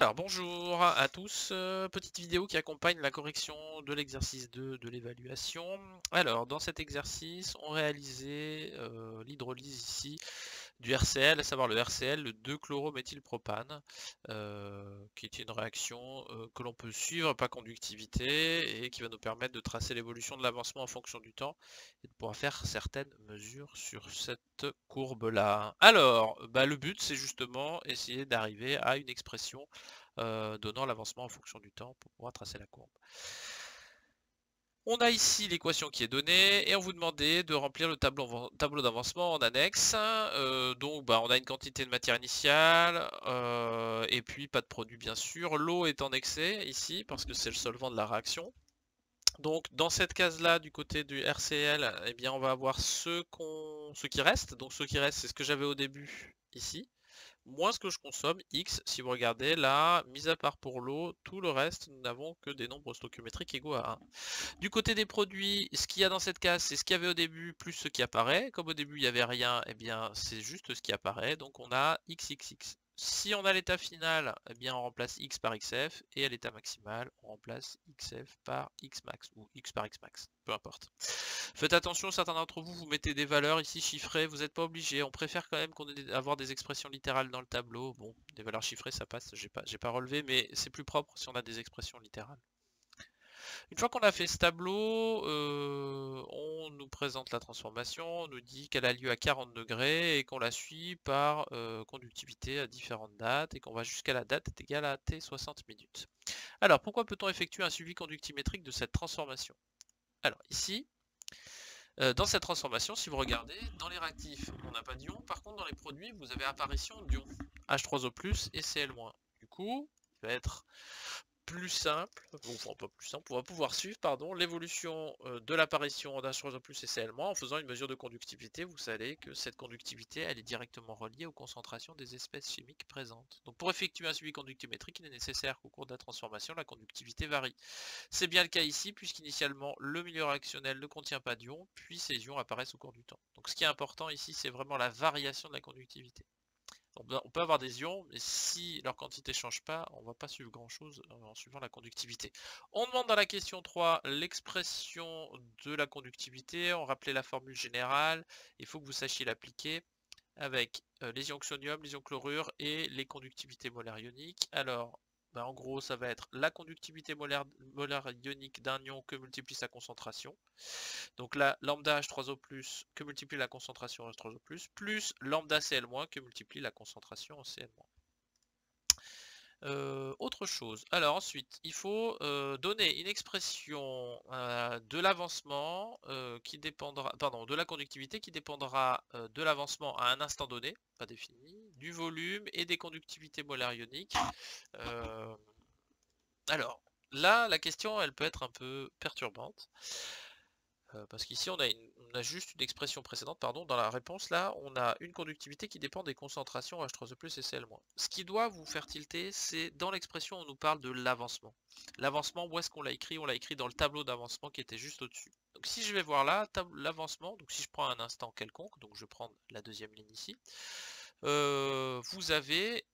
Alors bonjour à tous, petite vidéo qui accompagne la correction de l'exercice 2 de l'évaluation. Alors dans cet exercice, on réalisait l'hydrolyse ici du RCl, à savoir le RCl, le 2-chlorométhylpropane, qui est une réaction que l'on peut suivre par conductivité et qui va nous permettre de tracer l'évolution de l'avancement en fonction du temps et de pouvoir faire certaines mesures sur cette courbe-là. Alors, le but c'est justement essayer d'arriver à une expression donnant l'avancement en fonction du temps pour pouvoir tracer la courbe. On a ici l'équation qui est donnée et on vous demandait de remplir le tableau d'avancement en annexe. Donc on a une quantité de matière initiale et puis pas de produit bien sûr. L'eau est en excès ici parce que c'est le solvant de la réaction. Donc dans cette case-là, du côté du RCl, eh bien on va avoir ce qui reste. Donc ce qui reste, c'est ce que j'avais au début ici, moins ce que je consomme, X. Si vous regardez là, mis à part pour l'eau, tout le reste, nous n'avons que des nombres stoichiométriques égaux à 1. Du côté des produits, ce qu'il y a dans cette case, c'est ce qu'il y avait au début plus ce qui apparaît. Comme au début il n'y avait rien, eh bien c'est juste ce qui apparaît. Donc on a XXX. Si on a l'état final, eh bien on remplace X par XF, et à l'état maximal, on remplace XF par Xmax, ou X par Xmax, peu importe. Faites attention, certains d'entre vous, vous mettez des valeurs ici chiffrées, vous n'êtes pas obligé, on préfère quand même avoir des expressions littérales dans le tableau. Bon, des valeurs chiffrées ça passe, j'ai pas relevé, mais c'est plus propre si on a des expressions littérales. Une fois qu'on a fait ce tableau, on nous présente la transformation, on nous dit qu'elle a lieu à 40 degrés et qu'on la suit par conductivité à différentes dates et qu'on va jusqu'à la date est égale à t 60 minutes. Alors, pourquoi peut-on effectuer un suivi conductimétrique de cette transformation? Alors ici, dans cette transformation, si vous regardez, dans les réactifs, on n'a pas d'ion. Par contre, dans les produits, vous avez apparition d'ion H3O+, et Cl-. Du coup, il va être plus simple, enfin pas plus simple, on va pouvoir suivre l'évolution de l'apparition d'H3O+ et Cl- en faisant une mesure de conductivité. Vous savez que cette conductivité, elle est directement reliée aux concentrations des espèces chimiques présentes. Donc pour effectuer un suivi conductimétrique, il est nécessaire qu'au cours de la transformation, la conductivité varie. C'est bien le cas ici, puisqu'initialement, le milieu réactionnel ne contient pas d'ions, puis ces ions apparaissent au cours du temps. Donc ce qui est important ici, c'est vraiment la variation de la conductivité. On peut avoir des ions, mais si leur quantité ne change pas, on ne va pas suivre grand chose en suivant la conductivité. On demande dans la question 3 l'expression de la conductivité. On rappelait la formule générale, il faut que vous sachiez l'appliquer avec les ions xonium, les ions chlorure et les conductivités molaires ioniques. Alors, en gros, ça va être la conductivité molaire ionique d'un ion que multiplie sa concentration. Donc là, lambda H3O+, que multiplie la concentration H3O+, plus lambda Cl- que multiplie la concentration en Cl-. Autre chose. Alors ensuite, il faut donner une expression de l'avancement qui dépendra, pardon, de la conductivité qui dépendra de l'avancement à un instant donné, pas défini, du volume et des conductivités molaires ioniques. Euh, alors là, la question, elle peut être un peu perturbante. Parce qu'ici on a juste une expression précédente, pardon, dans la réponse là, on a une conductivité qui dépend des concentrations H3O+ et Cl-. Ce qui doit vous faire tilter, c'est dans l'expression on nous parle de l'avancement. L'avancement, où est-ce qu'on l'a écrit? On l'a écrit dans le tableau d'avancement qui était juste au-dessus. Donc si je vais voir là, l'avancement, donc si je prends un instant quelconque, donc je vais prendre la deuxième ligne ici, vous avez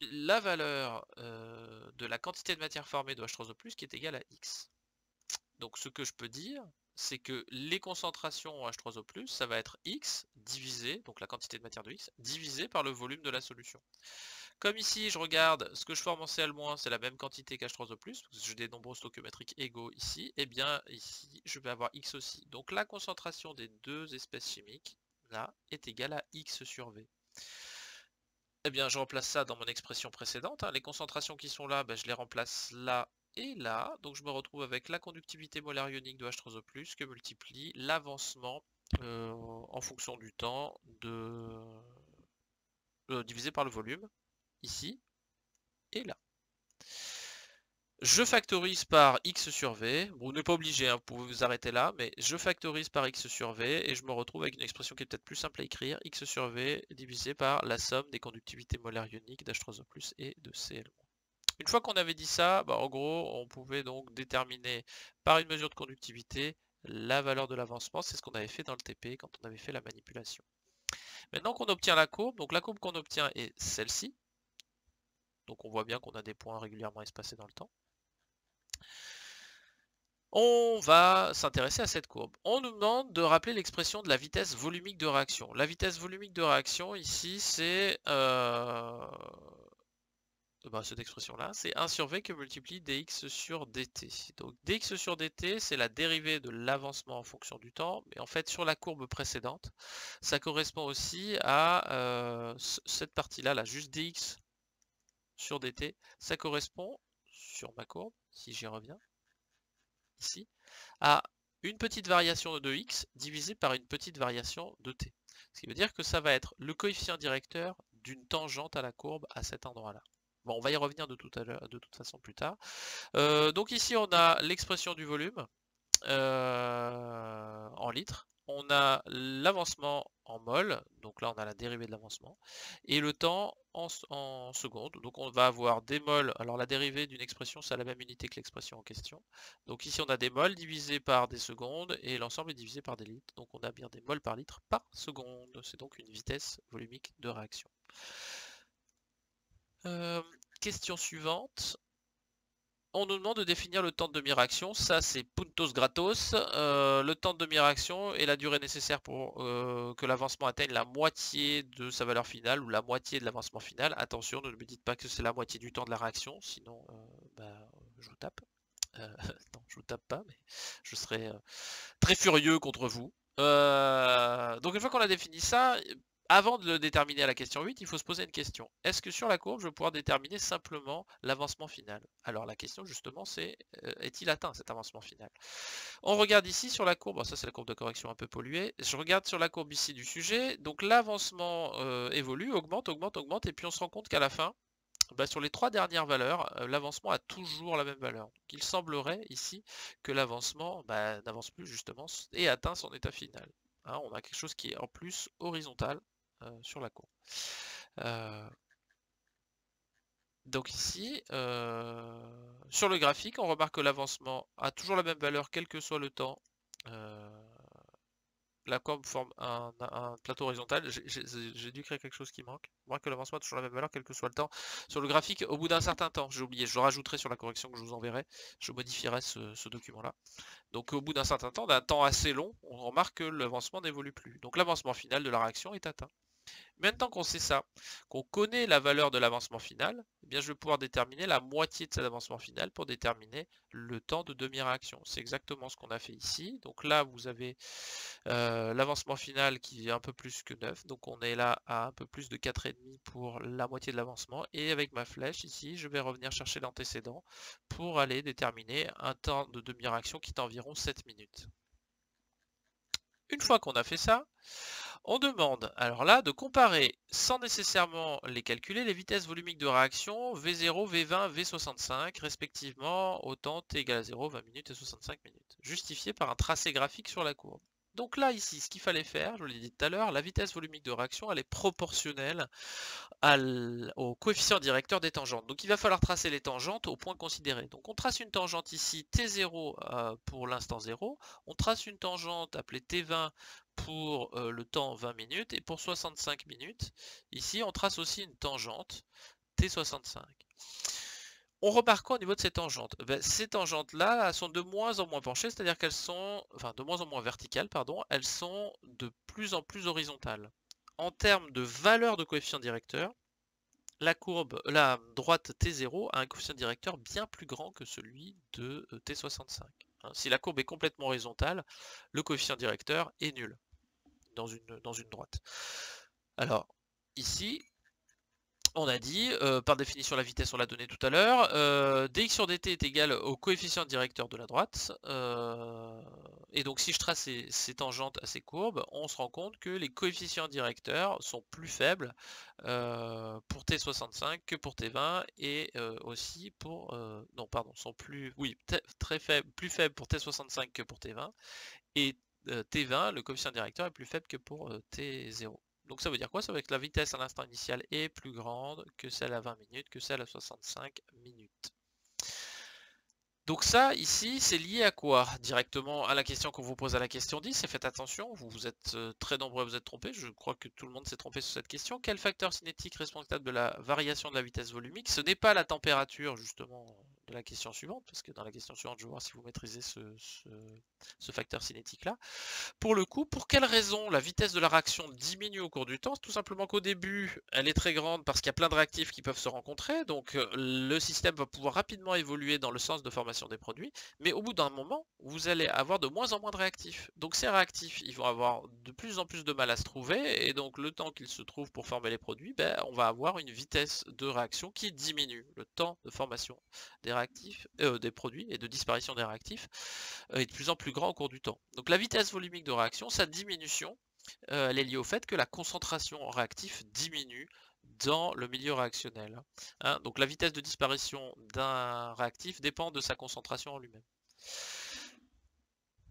la valeur de la quantité de matière formée de H3O+, qui est égale à X. Donc ce que je peux dire, c'est que les concentrations en H3O+, ça va être X divisé, donc la quantité de matière de X, divisé par le volume de la solution. Comme ici, je regarde, ce que je forme en Cl-, c'est la même quantité qu'H3O+, parce que j'ai des nombres stoichiométriques égaux ici, et bien ici, je vais avoir X aussi. Donc la concentration des deux espèces chimiques, là, est égale à X sur V. Eh bien, je remplace ça dans mon expression précédente. Les concentrations qui sont là, je les remplace là et là. Donc je me retrouve avec la conductivité molaire ionique de H3O+, que multiplie l'avancement en fonction du temps divisé par le volume, ici et là. Je factorise par X sur V. Bon, vous n'êtes pas obligé, vous pouvez vous arrêter là, mais je factorise par X sur V et je me retrouve avec une expression qui est peut-être plus simple à écrire. X sur V divisé par la somme des conductivités molaires ioniques d'H3O+, et de Cl-. Une fois qu'on avait dit ça, en gros, on pouvait donc déterminer par une mesure de conductivité la valeur de l'avancement. C'est ce qu'on avait fait dans le TP quand on avait fait la manipulation. Maintenant qu'on obtient la courbe, donc la courbe qu'on obtient est celle-ci. Donc on voit bien qu'on a des points régulièrement espacés dans le temps. On va s'intéresser à cette courbe. On nous demande de rappeler l'expression de la vitesse volumique de réaction. La vitesse volumique de réaction ici, c'est cette expression-là, c'est 1 sur v que multiplie dx sur dt. Donc dx sur dt, c'est la dérivée de l'avancement en fonction du temps, mais en fait sur la courbe précédente, ça correspond aussi à cette partie-là, là, juste dx sur dt, ça correspond, sur ma courbe, si j'y reviens, ici, à une petite variation de x divisée par une petite variation de t. Ce qui veut dire que ça va être le coefficient directeur d'une tangente à la courbe à cet endroit-là. Bon, on va y revenir de toute façon plus tard. Donc ici, on a l'expression du volume en litres. On a l'avancement en mol, donc là on a la dérivée de l'avancement, et le temps en secondes. Donc on va avoir des mols, alors la dérivée d'une expression c'est la même unité que l'expression en question. Donc ici on a des mols divisés par des secondes, et l'ensemble est divisé par des litres. Donc on a bien des mols par litre par seconde. C'est donc une vitesse volumique de réaction. Question suivante. On nous demande de définir le temps de demi-réaction, ça c'est puntos gratos. Le temps de demi-réaction est la durée nécessaire pour que l'avancement atteigne la moitié de sa valeur finale ou la moitié de l'avancement final. Attention, ne me dites pas que c'est la moitié du temps de la réaction, sinon je vous tape. Non, je vous tape pas, mais je serai très furieux contre vous. Donc une fois qu'on a défini ça, avant de le déterminer à la question 8, il faut se poser une question. Est-ce que sur la courbe, je vais pouvoir déterminer simplement l'avancement final? Alors la question justement c'est, est-il atteint cet avancement final? On regarde ici sur la courbe, ça c'est la courbe de correction un peu polluée, je regarde sur la courbe ici du sujet, donc l'avancement évolue, augmente, augmente, augmente, et puis on se rend compte qu'à la fin, sur les 3 dernières valeurs, l'avancement a toujours la même valeur. Donc, il semblerait ici que l'avancement n'avance plus justement et atteint son état final. Hein, on a quelque chose qui est en plus horizontal sur la courbe. Donc ici, sur le graphique, on remarque que l'avancement a toujours la même valeur quel que soit le temps. La courbe forme un plateau horizontal. J'ai dû créer quelque chose qui manque. Moi que l'avancement a toujours la même valeur quel que soit le temps. Sur le graphique, au bout d'un certain temps, j'ai oublié, je le rajouterai sur la correction que je vous enverrai. Je modifierai ce document-là. Donc au bout d'un certain temps, d'un temps assez long, on remarque que l'avancement n'évolue plus. Donc l'avancement final de la réaction est atteint. Maintenant qu'on sait ça, qu'on connaît la valeur de l'avancement final, eh bien je vais pouvoir déterminer la moitié de cet avancement final pour déterminer le temps de demi-réaction. C'est exactement ce qu'on a fait ici. Donc là, vous avez l'avancement final qui est un peu plus que 9. Donc on est là à un peu plus de 4,5 pour la moitié de l'avancement. Et avec ma flèche ici, je vais revenir chercher l'antécédent pour aller déterminer un temps de demi-réaction qui est environ 7 minutes. Une fois qu'on a fait ça, on demande alors là de comparer sans nécessairement les calculer les vitesses volumiques de réaction V0, V20, V65 respectivement au temps t égale à 0, 20 minutes et 65 minutes, justifié par un tracé graphique sur la courbe. Donc là ici ce qu'il fallait faire, je vous l'ai dit tout à l'heure, la vitesse volumique de réaction elle est proportionnelle au coefficient directeur des tangentes. Donc il va falloir tracer les tangentes au point considéré. Donc on trace une tangente ici T0 pour l'instant 0, on trace une tangente appelée T20 pour le temps 20 minutes, et pour 65 minutes, ici on trace aussi une tangente T65. On remarque quoi au niveau de ces tangentes? Ces tangentes-là sont de moins en moins penchées, c'est-à-dire qu'elles sont, enfin de moins en moins verticales, pardon, elles sont de plus en plus horizontales. En termes de valeur de coefficient directeur, la droite T0 a un coefficient directeur bien plus grand que celui de T65. Si la courbe est complètement horizontale, le coefficient directeur est nul dans une droite. Alors, ici, on a dit, par définition la vitesse on l'a donné tout à l'heure, dx sur dt est égal au coefficient directeur de la droite, et donc si je trace ces tangentes à ces courbes, on se rend compte que les coefficients directeurs sont plus faibles pour T65 que pour T20, et aussi pour, non pardon, sont plus, oui, très faibles, plus faibles pour T65 que pour T20, et T20, le coefficient directeur est plus faible que pour T0. Donc ça veut dire quoi? Ça veut dire que la vitesse à l'instant initial est plus grande que celle à 20 minutes, que celle à 65 minutes. Donc ça, ici, c'est lié à quoi? Directement à la question qu'on vous pose à la question 10, et faites attention, vous êtes très nombreux à vous être trompés, je crois que tout le monde s'est trompé sur cette question. Quel facteur cinétique responsable de la variation de la vitesse volumique? Ce n'est pas la température, justement, de la question suivante, parce que dans la question suivante, je vais voir si vous maîtrisez ce facteur cinétique-là. Pour le coup, pour quelle raison la vitesse de la réaction diminue au cours du temps? Tout simplement qu'au début, elle est très grande parce qu'il y a plein de réactifs qui peuvent se rencontrer, donc le système va pouvoir rapidement évoluer dans le sens de formation des produits, mais au bout d'un moment, vous allez avoir de moins en moins de réactifs. Donc ces réactifs, ils vont avoir de plus en plus de mal à se trouver, et donc le temps qu'ils se trouvent pour former les produits, ben, on va avoir une vitesse de réaction qui diminue. Le temps de formation des réactifs, des produits et de disparition des réactifs est de plus en plus grand au cours du temps. Donc la vitesse volumique de réaction, sa diminution, elle est liée au fait que la concentration en réactif diminue dans le milieu réactionnel. Hein, donc la vitesse de disparition d'un réactif dépend de sa concentration en lui-même.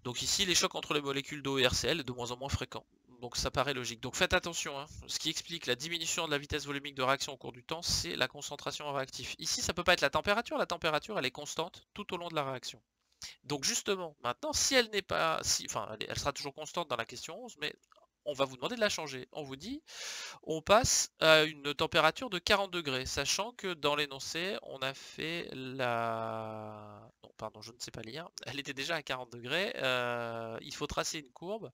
Donc ici, les chocs entre les molécules d'eau et RCl est de moins en moins fréquents. Donc ça paraît logique. Donc faites attention, hein. Ce qui explique la diminution de la vitesse volumique de réaction au cours du temps, c'est la concentration en réactif. Ici, ça peut pas être la température, elle est constante tout au long de la réaction. Donc justement, maintenant, si elle n'est pas, enfin, elle sera toujours constante dans la question 11, mais on va vous demander de la changer. On vous dit, on passe à une température de 40 degrés, sachant que dans l'énoncé, on a fait la... Non, pardon, je ne sais pas lire. Elle était déjà à 40 degrés. Il faut tracer une courbe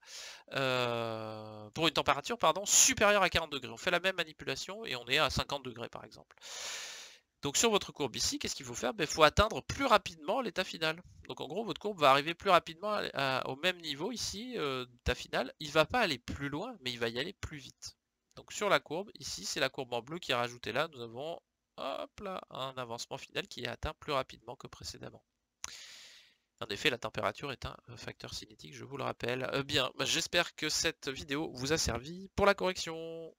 pour une température, pardon, supérieure à 40 degrés. On fait la même manipulation et on est à 50 degrés, par exemple. Donc sur votre courbe ici, qu'est-ce qu'il faut faire? Il faut atteindre plus rapidement l'état final. Donc en gros, votre courbe va arriver plus rapidement au même niveau ici, d'état final. Il ne va pas aller plus loin, mais il va y aller plus vite. Donc sur la courbe, ici, c'est la courbe en bleu qui est rajoutée là. Nous avons, hop là, un avancement final qui est atteint plus rapidement que précédemment. En effet, la température est un facteur cinétique, je vous le rappelle. Bien, j'espère que cette vidéo vous a servi pour la correction.